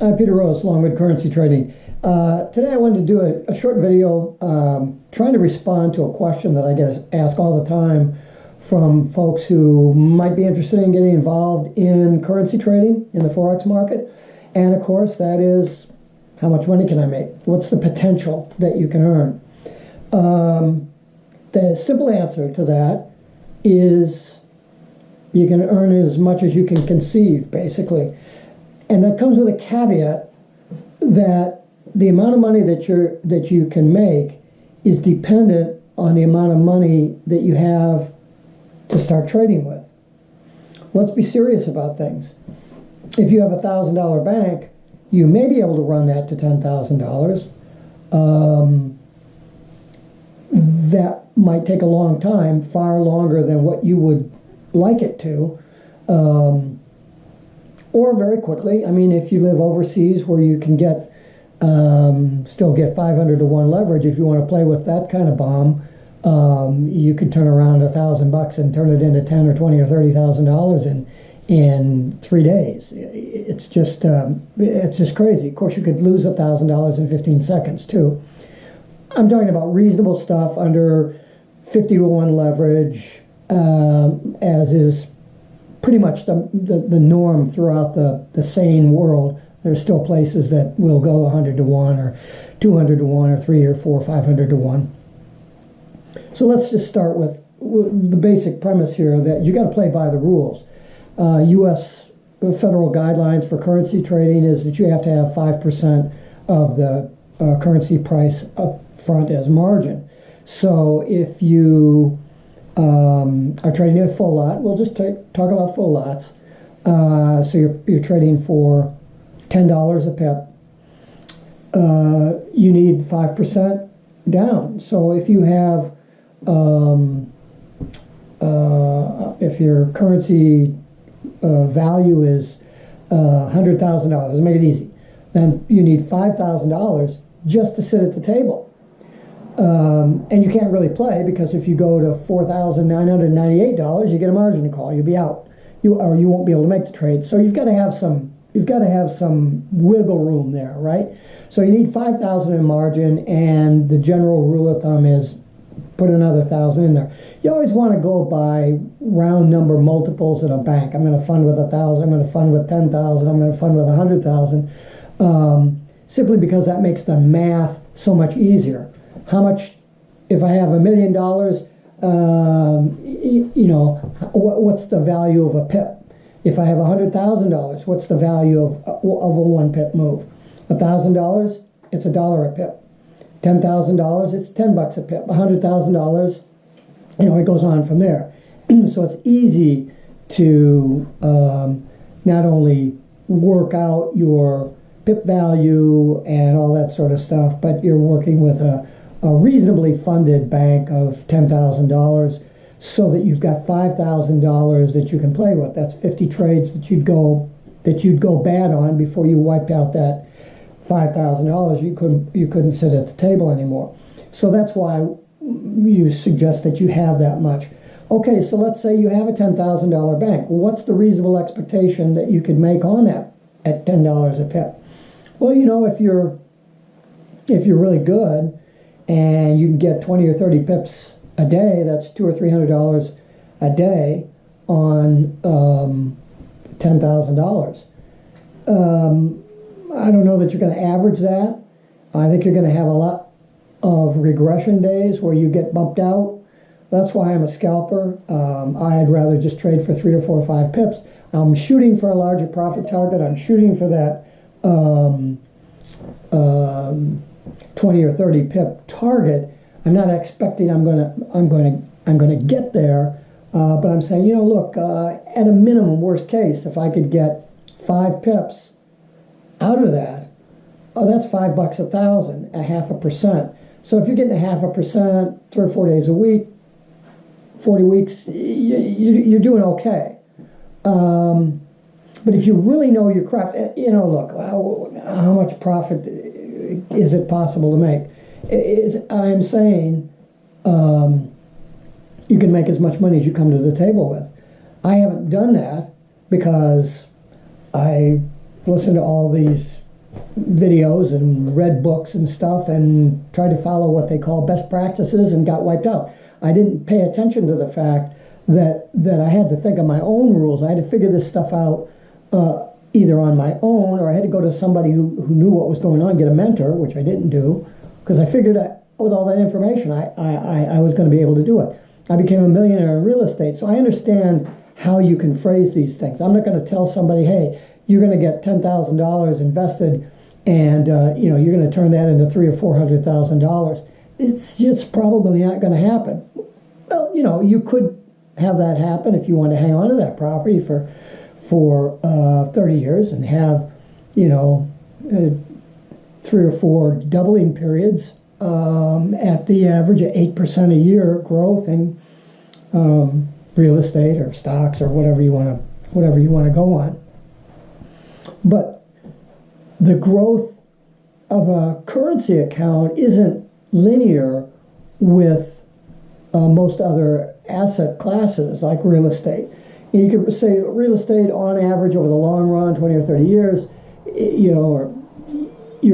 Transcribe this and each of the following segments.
I'm Peter Rose, Longwood Currency Trading. Today I wanted to do a short video trying to respond to a question that I get asked all the time from folks who might be interested in getting involved in currency trading in the Forex market. And of course, that is, how much money can I make? What's the potential that you can earn? The simple answer to that is you can earn as much as you can conceive, basically. And that comes with a caveat that the amount of money that you can make is dependent on the amount of money that you have to start trading with. Let's be serious about things. If you have a $1,000 bank, you may be able to run that to $10,000. That might take a long time, far longer than what you would like it to. Or very quickly. I mean, if you live overseas where you can get still get 500 to 1 leverage, if you want to play with that kind of bomb, you could turn around $1,000 and turn it into 10 or 20 or $30,000 in 3 days. It's just crazy. Of course, you could lose $1,000 in 15 seconds too. I'm talking about reasonable stuff under 50 to 1 leverage, as is pretty much the norm throughout the sane world. There's still places that will go 100 to 1 or 200 to 1 or 3 or 4 or 500 to 1. So let's just start with the basic premise here that you got to play by the rules. U.S. federal guidelines for currency trading is that you have to have 5% of the currency price up front as margin. So if you are trading at a full lot, we'll just talk about full lots. So you're trading for $10 a pip. You need 5% down. So if you have if your currency value is $100,000, let's make it easy, then you need $5,000 just to sit at the table. And you can't really play, because if you go to $4,998, you get a margin call. You'll be out. You won't be able to make the trade. So you've got to have some wiggle room there, right? So you need $5,000 in margin, and the general rule of thumb is put another $1,000 in there. You always want to go by round number multiples at a bank. I'm going to fund with 1,000. I'm going to fund with 10,000. I'm going to fund with 100,000. Simply because that makes the math so much easier. How much, if I have $1 million, what's the value of a pip? If I have $100,000, what's the value of a 1 pip move? $1,000, it's $1 a pip. $10,000, it's $10 a pip. $100,000, it goes on from there. So it's easy to not only work out your pip value and all that sort of stuff, but you're working with a reasonably funded bank of $10,000, so that you've got $5,000 that you can play with. That's 50 trades that you'd go bad on before you wiped out that $5,000. You couldn't sit at the table anymore. So that's why you suggest that you have that much. Okay, so let's say you have a $10,000 bank. What's the reasonable expectation that you could make on that at $10 a pip? Well, if you're really good and you can get 20 or 30 pips a day, that's $200 or $300 a day on $10,000. I don't know that you're going to average that. I think you're going to have a lot of regression days where you get bumped out. That's why I'm a scalper. I'd rather just trade for 3 or 4 or 5 pips. I'm shooting for a larger profit target. I'm shooting for that 20 or 30 pip target. I'm not expecting I'm going to get there, but I'm saying, look, at a minimum, worst case, if I could get 5 pips out of that, that's $5 a thousand, 0.5%. So if you're getting 0.5%, 3 or 4 days a week, 40 weeks, you're doing okay. But if you really know your craft, look, how much profit is it possible to make? I'm saying you can make as much money as you come to the table with. I haven't done that because I listen to all these videos and read books and stuff and tried to follow what they call best practices and got wiped out. I didn't pay attention to the fact that I had to think of my own rules. I had to figure this stuff out either on my own, or I had to go to somebody who knew what was going on, get a mentor, which I didn't do, because I figured that with all that information, I was going to be able to do it. I became a millionaire in real estate, so I understand how you can phrase these things. I'm not going to tell somebody, hey, you're going to get $10,000 invested, and you're going to turn that into $300,000 or $400,000. It's just probably not going to happen. Well, you could have that happen if you want to hang on to that property for 30 years and have 3 or 4 doubling periods at the average of 8% a year growth in real estate or stocks or whatever you want to go on. But the growth of a currency account isn't linear with most other asset classes like real estate. You could say real estate on average over the long run, 20 or 30 years, you're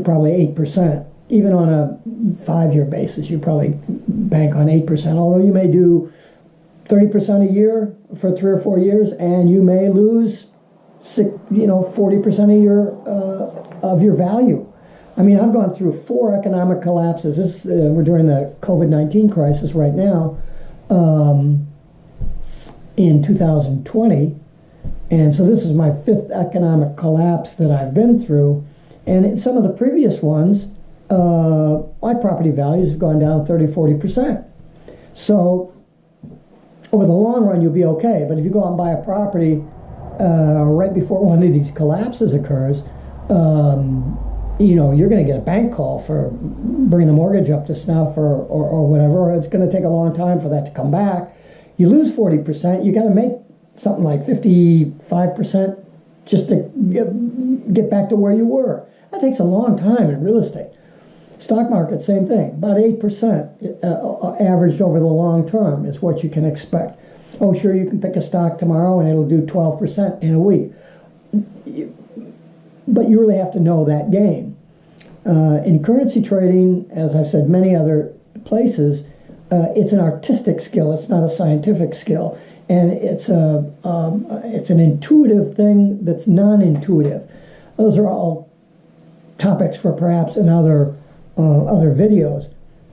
probably 8%. Even on a 5-year basis, you probably bank on 8%, although you may do 30% a year for 3 or 4 years, and you may lose 40% a year of your value. I mean, I've gone through 4 economic collapses. We're during the COVID-19 crisis right now. In 2020, and so this is my 5th economic collapse that I've been through, and in some of the previous ones, my property values have gone down 30-40%. So over the long run, you'll be okay, but if you go out and buy a property right before one of these collapses occurs, you're going to get a bank call for bringing the mortgage up to snuff or whatever, or it's going to take a long time for that to come back. You lose 40%, you got to make something like 55% just to get back to where you were. That takes a long time in real estate. Stock market, same thing, about 8% averaged over the long term is what you can expect. Oh, sure, you can pick a stock tomorrow and it'll do 12% in a week. But you really have to know that game. In currency trading, as I've said many other places, it's an artistic skill. It's not a scientific skill, and it's an intuitive thing that's non-intuitive. Those are all topics for perhaps another other videos.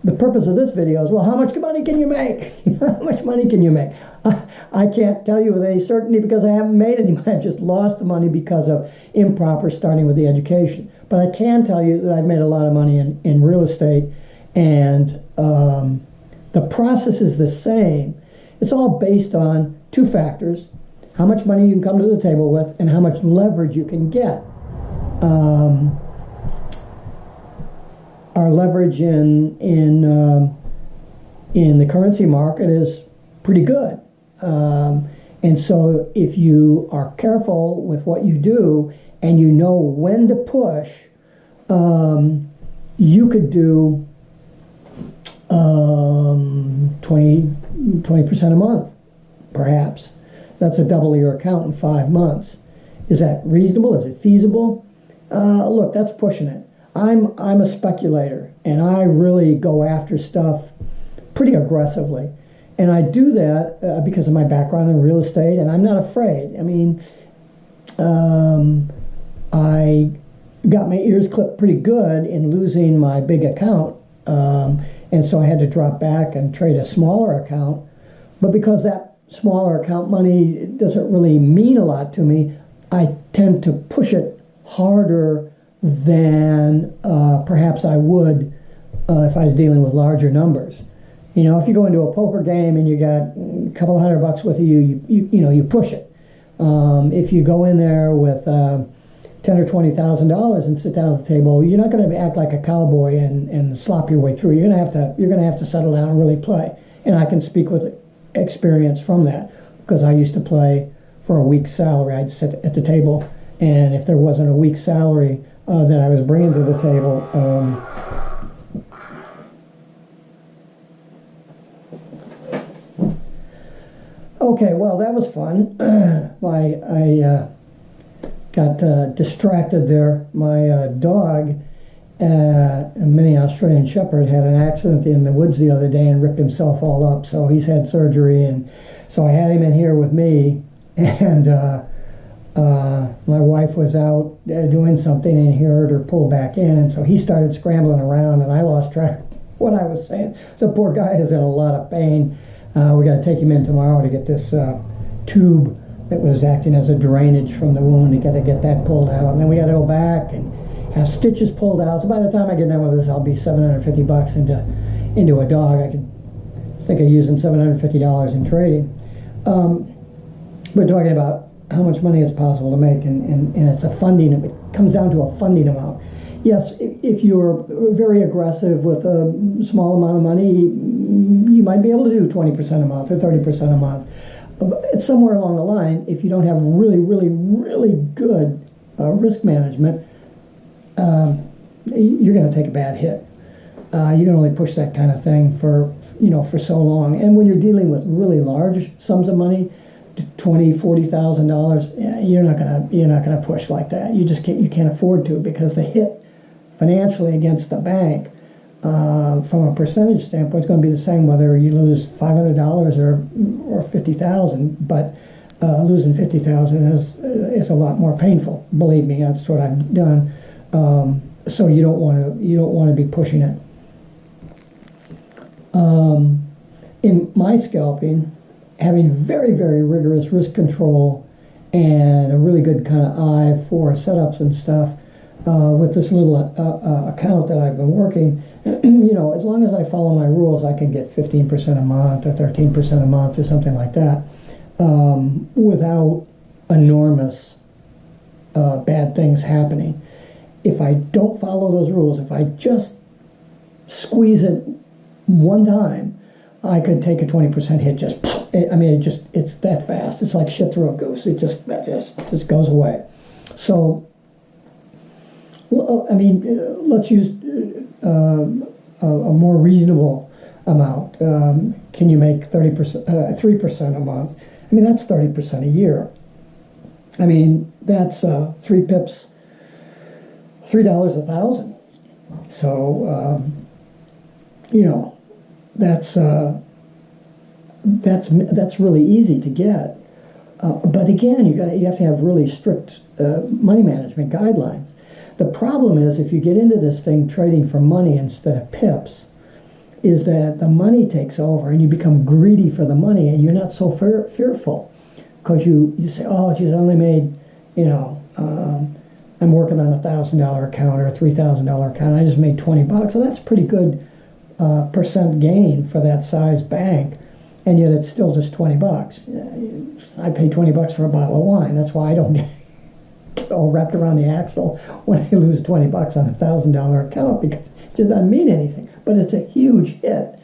The purpose of this video is, well, how much money can you make? How much money can you make? I can't tell you with any certainty because I haven't made any money. I've just lost the money because of improper starting with the education. But I can tell you that I've made a lot of money in real estate, and the process is the same. It's all based on 2 factors: how much money you can come to the table with and how much leverage you can get. Our leverage in the currency market is pretty good. And so if you are careful with what you do and you know when to push, you could do 20% a month, perhaps. That's a double your account in 5 months. Is that reasonable? Is it feasible? Look, that's pushing it. I'm a speculator, and I really go after stuff pretty aggressively. And I do that because of my background in real estate, and I'm not afraid. I mean, I got my ears clipped pretty good in losing my big account, and so I had to drop back and trade a smaller account. But because that smaller account money doesn't really mean a lot to me, I tend to push it harder than perhaps I would if I was dealing with larger numbers. If you go into a poker game and you got a couple of $100 with you push it. If you go in there with $10,000 or $20,000 and sit down at the table, you're not going to act like a cowboy and slop your way through. You're going to have to settle down and really play. And I can speak with experience from that because I used to play for a week's salary. I'd sit at the table, and if there wasn't a week's salary that I was bringing to the table, okay, well, that was fun. got distracted there. My dog, a mini Australian Shepherd, had an accident in the woods the other day and ripped himself all up. So he's had surgery, and so I had him in here with me, and my wife was out doing something and he heard her pull back in, and so he started scrambling around, and I lost track of what I was saying. The poor guy is in a lot of pain. We got to take him in tomorrow to get this tube that was acting as a drainage from the wound. We got to get that pulled out, and then we got to go back and have stitches pulled out. So by the time I get done with this, I'll be $750 into a dog. I could think of using $750 in trading. We're talking about how much money is possible to make, and it's a funding. It comes down to a funding amount. Yes, if you're very aggressive with a small amount of money, you might be able to do 20% a month or 30% a month. It's somewhere along the line, if you don't have really, really, really good risk management, you're going to take a bad hit. You can only push that kind of thing for so long. And when you're dealing with really large sums of money, $20,000-$40,000, you're not gonna push like that. You just can't afford to, because the hit financially against the bank, from a percentage standpoint, is going to be the same whether you lose $500 or $50,000. But losing $50,000 is a lot more painful. Believe me, that's what I've done. So you don't want to be pushing it. In my scalping, having very, very rigorous risk control and a really good kind of eye for setups and stuff, with this little account that I've been working, as long as I follow my rules, I can get 15% a month or 13% a month or something like that, without enormous bad things happening. If I don't follow those rules, if I just squeeze it one time, I could take a 20% hit. It's that fast. It's like shit through a goose. It just goes away. So, let's use a more reasonable amount. Can you make 3% a month? That's 30% a year. That's 3 pips, $3 a thousand. So, that's really easy to get. But again, you have to have really strict money management guidelines. The problem is, if you get into this thing trading for money instead of pips, is that the money takes over and you become greedy for the money, and you're not so fearful, because you say, oh, geez, I only made, I'm working on $1,000 account or a $3,000 account. I just made $20. So that's pretty good percent gain for that size bank, and yet it's still just $20. I pay $20 for a bottle of wine. That's why I don't get all wrapped around the axle when I lose $20 on a $1,000 account, because it just doesn't mean anything. But it's a huge hit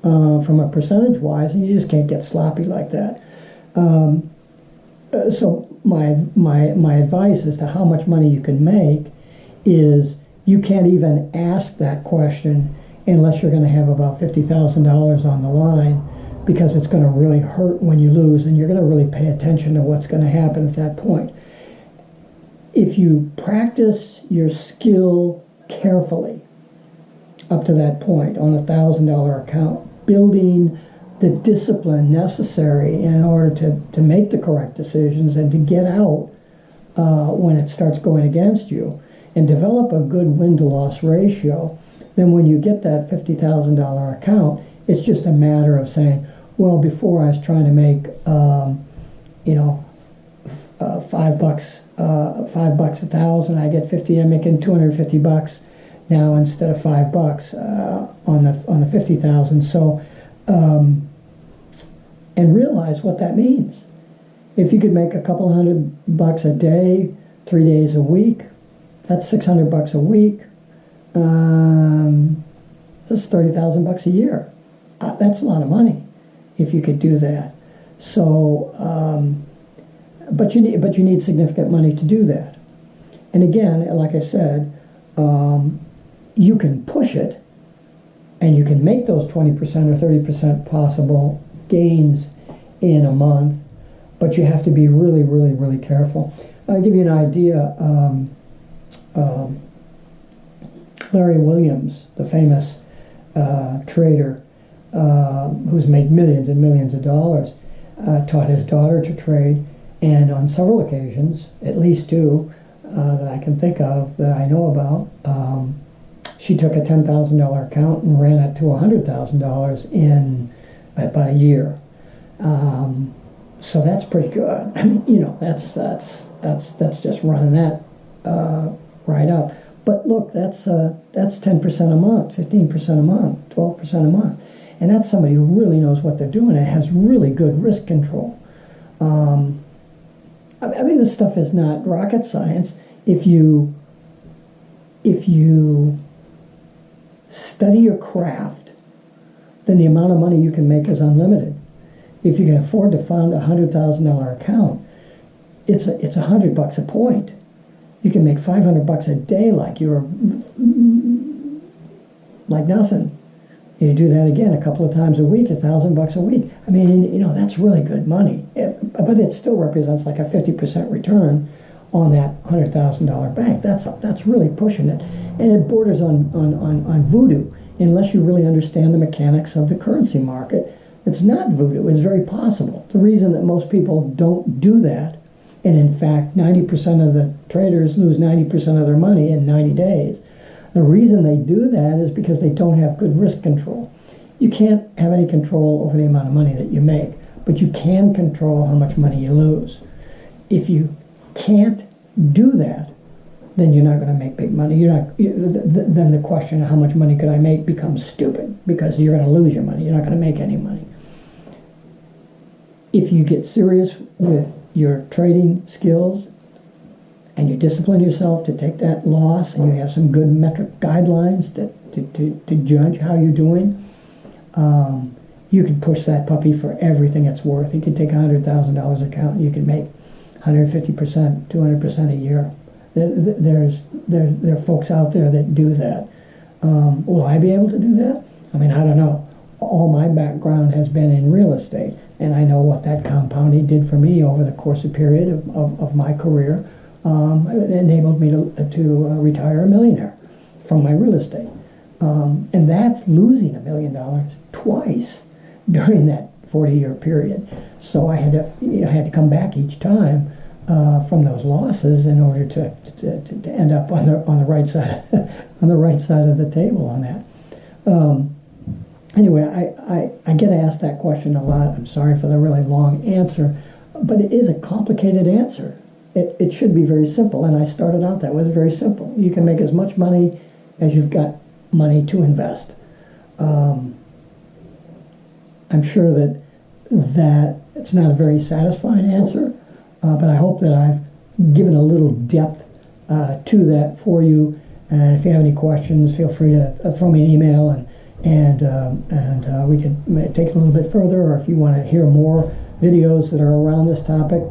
from a percentage wise, and you just can't get sloppy like that. So my advice as to how much money you can make is, you can't even ask that question unless you're going to have about $50,000 on the line, because it's going to really hurt when you lose, and you're going to really pay attention to what's going to happen at that point. If you practice your skill carefully up to that point on a $1,000 account, building the discipline necessary in order to make the correct decisions and to get out when it starts going against you, and develop a good win-to-loss ratio, then when you get that $50,000 account, it's just a matter of saying, well, before I was trying to make, $5 a thousand, I get 50, I'm making $250 now instead of $5 on the 50,000. So, and realize what that means. If you could make a couple $100 a day, 3 days a week, that's $600 a week. That's $30,000 a year. That's a lot of money if you could do that. So, but you need significant money to do that. And again, like I said, you can push it, and you can make those 20% or 30% possible gains in a month, but you have to be really, really, really careful. I'll give you an idea. Larry Williams, the famous trader who's made millions and millions of dollars, taught his daughter to trade, and on several occasions, at least two that I can think of that I know about, she took a $10,000 account and ran it to $100,000 in about a year. So that's pretty good. You know, that's just running that right up. But look, that's 10% a month, 15% a month, 12% a month, and that's somebody who really knows what they're doing and has really good risk control. I mean, this stuff is not rocket science. If you study your craft, then the amount of money you can make is unlimited. If you can afford to fund a $100,000 account, it's $100 a point. You can make $500 a day like nothing. You do that again a couple of times a week, $1,000 a week. I mean, you know, that's really good money. But it still represents like a 50% return on that $100,000 bank. That's really pushing it, and it borders on voodoo unless you really understand the mechanics of the currency market. It's not voodoo. It's very possible. The reason that most people don't do that, and in fact 90% of the traders lose 90% of their money in 90 days, the reason they do that is because they don't have good risk control. You can't have any control over the amount of money that you make, but you can control how much money you lose. If you can't do that, then you're not going to make big money. Then the question of how much money could I make becomes stupid, because you're going to lose your money. You're not going to make any money. If you get serious with your trading skills and you discipline yourself to take that loss, and you have some good metric guidelines to judge how you're doing, you can push that puppy for everything it's worth. You can take a $100,000 account and you can make 150%, 200% a year. There are folks out there that do that. Will I be able to do that? I mean, I don't know. All my background has been in real estate, and I know what that compounding did for me over the course of period of my career. It enabled me to retire a millionaire from my real estate. And that's losing $1 million twice during that 40-year period. So I had to come back each time from those losses in order to end up on the right side on the right side of the table on that. Anyway, I get asked that question a lot. I'm sorry for the really long answer, but it is a complicated answer. It should be very simple, and I started out that way. It's very simple. You can make as much money as you've got money to invest. I'm sure that it's not a very satisfying answer, but I hope that I've given a little depth to that for you. And if you have any questions, feel free to throw me an email, and we can take it a little bit further. Or if you want to hear more videos that are around this topic,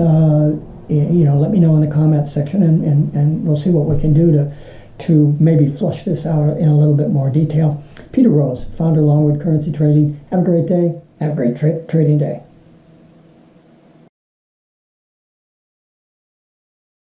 let me know in the comment section, and we'll see what we can do to maybe flush this out in a little bit more detail. Peter Rose, founder of Longwood Currency Trading. Have a great day. Have a great trading day.